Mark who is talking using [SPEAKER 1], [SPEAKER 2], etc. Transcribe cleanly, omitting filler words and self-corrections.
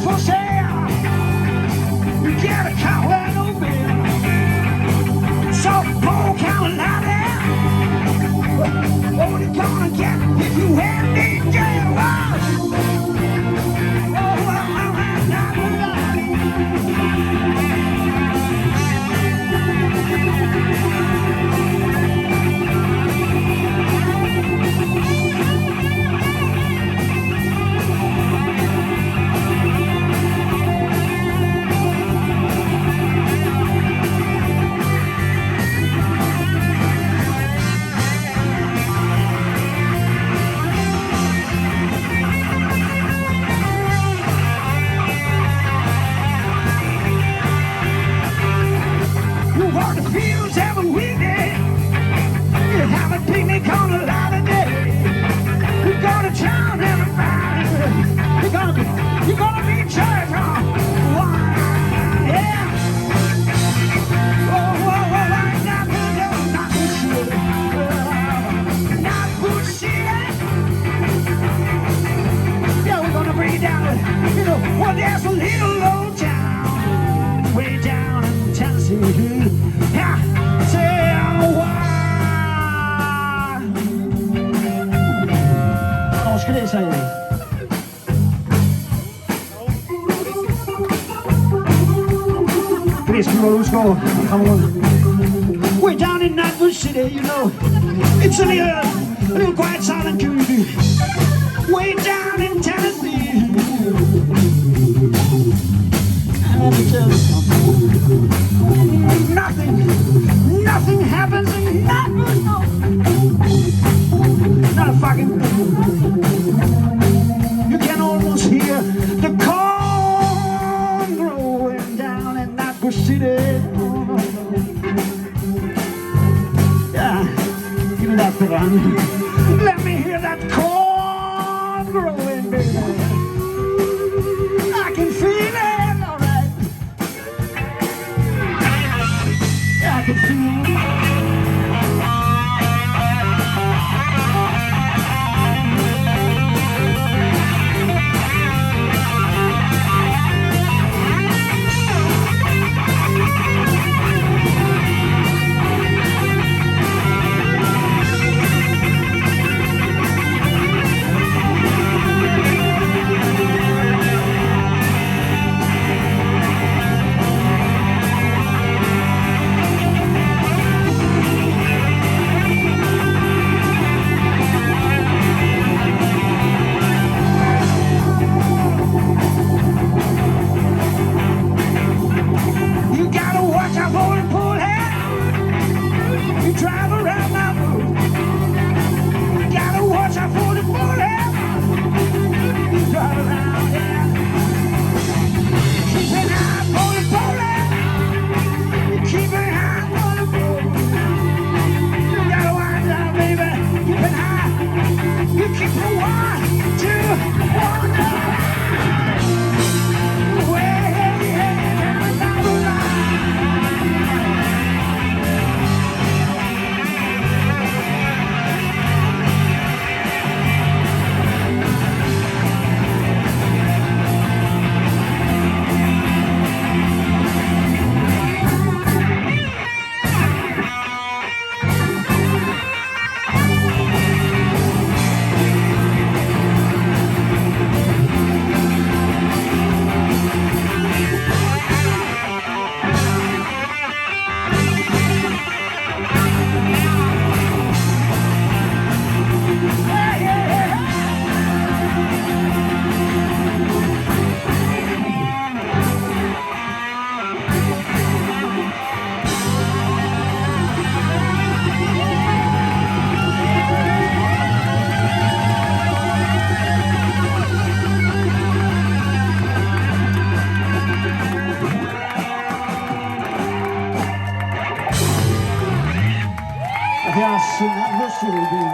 [SPEAKER 1] for sale. You get a cow and a bill. Soft bone Carolina. What you gonna get if you hand me jail? We're down in Nutbush City, you know. It's a little quiet silent community. Way down in Tennessee. And let me tell you something. Nothing happens in Nutbush, no. Not a fucking thing. You can almost hear the corn growing down in Nutbush City. That run. Let me hear that corn growing, baby. I can feel it, alright. I can feel it.
[SPEAKER 2] Yes, Nutbush City.